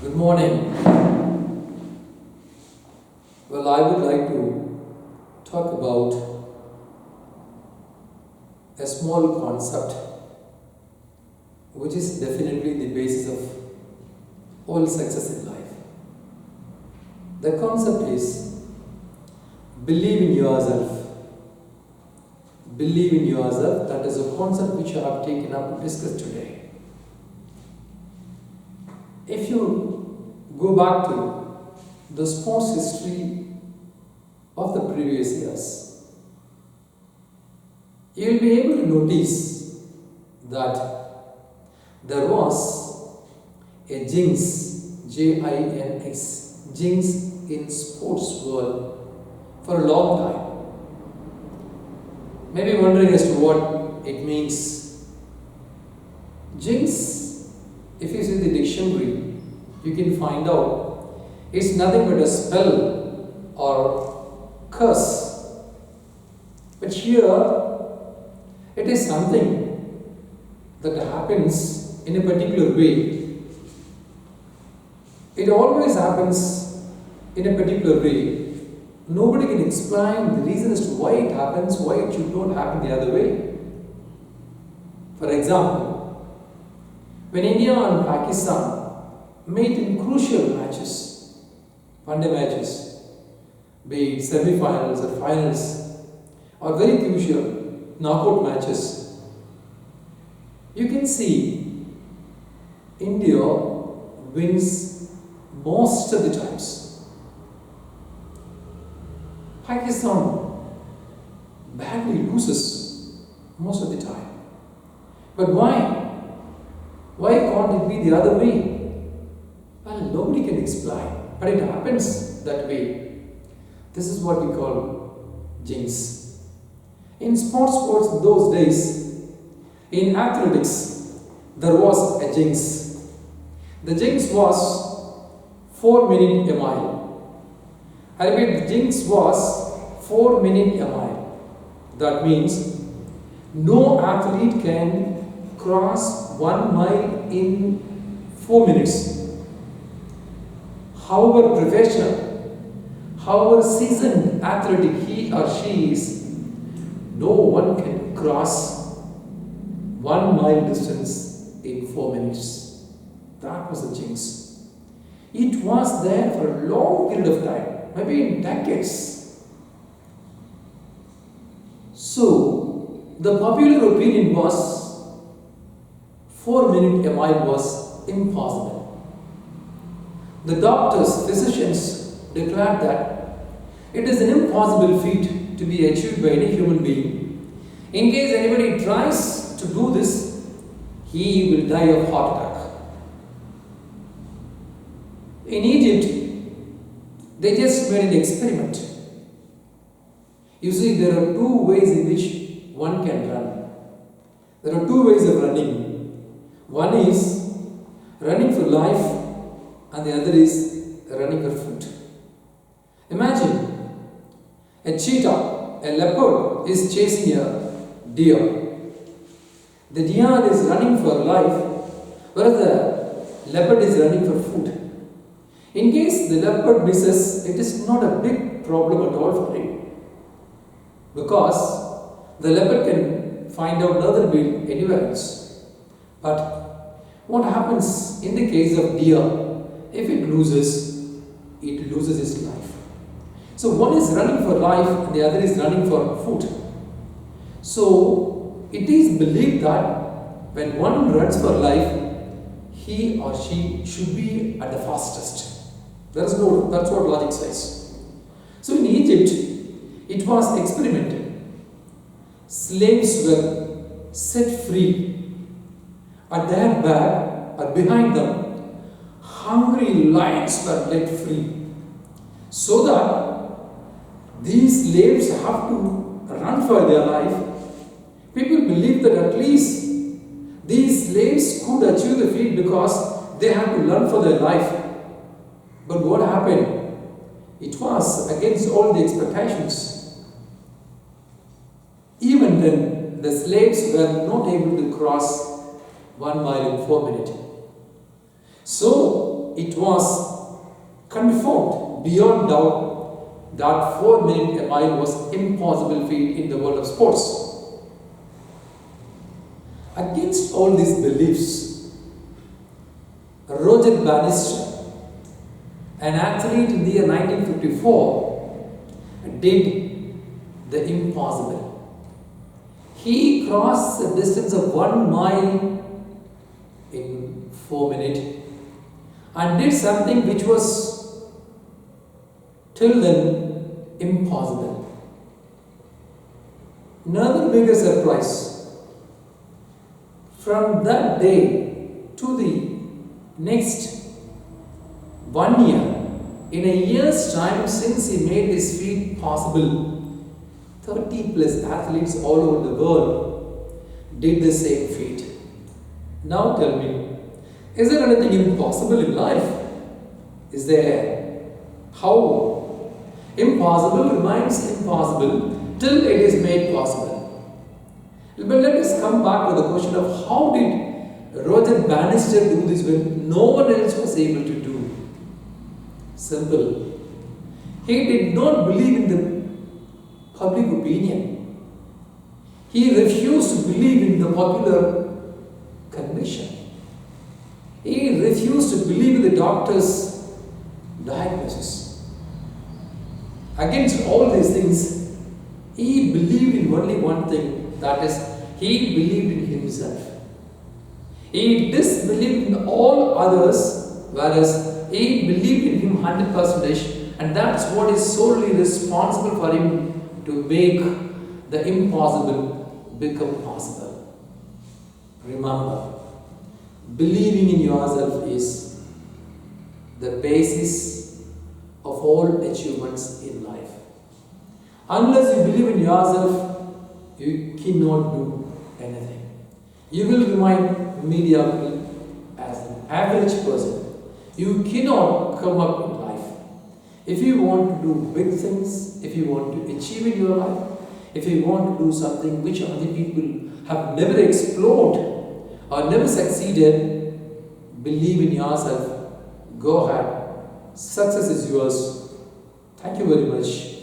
Good morning. Well, I would like to talk about a small concept which is definitely the basis of all success in life. The concept is believe in yourself. Believe in yourself. That is a concept which I have taken up to discuss today. If you go back to the sports history of the previous years, you will be able to notice that there was a jinx, J-I-N-X, jinx in sports world for a long time. Maybe wondering as to what it means. Jinx, if you see the dictionary, you can find out it's nothing but a spell or curse. But here, it is something that happens in a particular way. It always happens in a particular way. Nobody can explain the reason as to why it happens, why it should not happen the other way. For example, when India and Pakistan meet in crucial matches, one-day matches, be it semi-finals or finals, or very crucial knockout matches, you can see India wins most of the times. Pakistan badly loses most of the time. But why? Why can't it be the other way? Well, nobody can explain, but it happens that way. This is what we call jinx. In sports those days, in athletics, there was a jinx. The jinx was 4 minutes a mile. I repeat, the jinx was 4 minutes a mile. That means no athlete can cross 1 mile in 4 minutes. However professional, however seasoned athletic he or she is, no one can cross 1 mile distance in 4 minutes. That was the jinx. It was there for a long period of time, maybe in decades. So, the popular opinion was 4 minutes a mile was impossible. The doctors, physicians declared that it is an impossible feat to be achieved by any human being. In case anybody tries to do this, he will die of heart attack. In Egypt, they just made an experiment. You see, there are two ways in which one can run. There are two ways of running. One is running for life and the other is running for food. Imagine a cheetah, a leopard is chasing a deer. The deer is running for life, whereas the leopard is running for food. In case the leopard misses, it is not a big problem at all for him, because the leopard can find out another meal anywhere else. But what happens in the case of deer? If it loses its life. So one is running for life and the other is running for food. So it is believed that when one runs for life, he or she should be at the fastest. That's what logic says. So in Egypt, it was experimented. Slaves were set free. At their back or behind them, hungry lions were let free, so that these slaves have to run for their life. People believe that at least these slaves could achieve the feat because they had to run for their life. But what happened? It was against all the expectations. Even then, the slaves were not able to cross 1 mile in 4 minutes. So, it was confirmed beyond doubt that 4 minutes a mile was impossible feat in the world of sports. Against all these beliefs, Roger Bannister, an athlete in the year 1954, did the impossible. He crossed the distance of 1 mile in 4 minutes and did something which was till then impossible. Another bigger surprise. From that day to the next 1 year, in a year's time since he made this feat possible, 30 plus athletes all over the world did the same feat. Now tell me, is there anything impossible in life? Is there? How? Impossible remains impossible till it is made possible. But let us come back to the question of how did Roger Bannister do this when no one else was able to do? Simple. He did not believe in the public opinion. He refused to believe in the popular conviction. He refused to believe in the doctor's diagnosis. Against all these things, he believed in only one thing, that is, he believed in himself. He disbelieved in all others, whereas he believed in him 100%, and that's what is solely responsible for him to make the impossible become possible. Remember, believing in yourself is the basis of all achievements in life. Unless you believe in yourself, you cannot do anything. You will remain mediocre as an average person. You cannot come up in life. If you want to do big things, if you want to achieve in your life, if you want to do something which other people have never explored or never succeeded, believe in yourself. Go ahead. Success is yours. Thank you very much.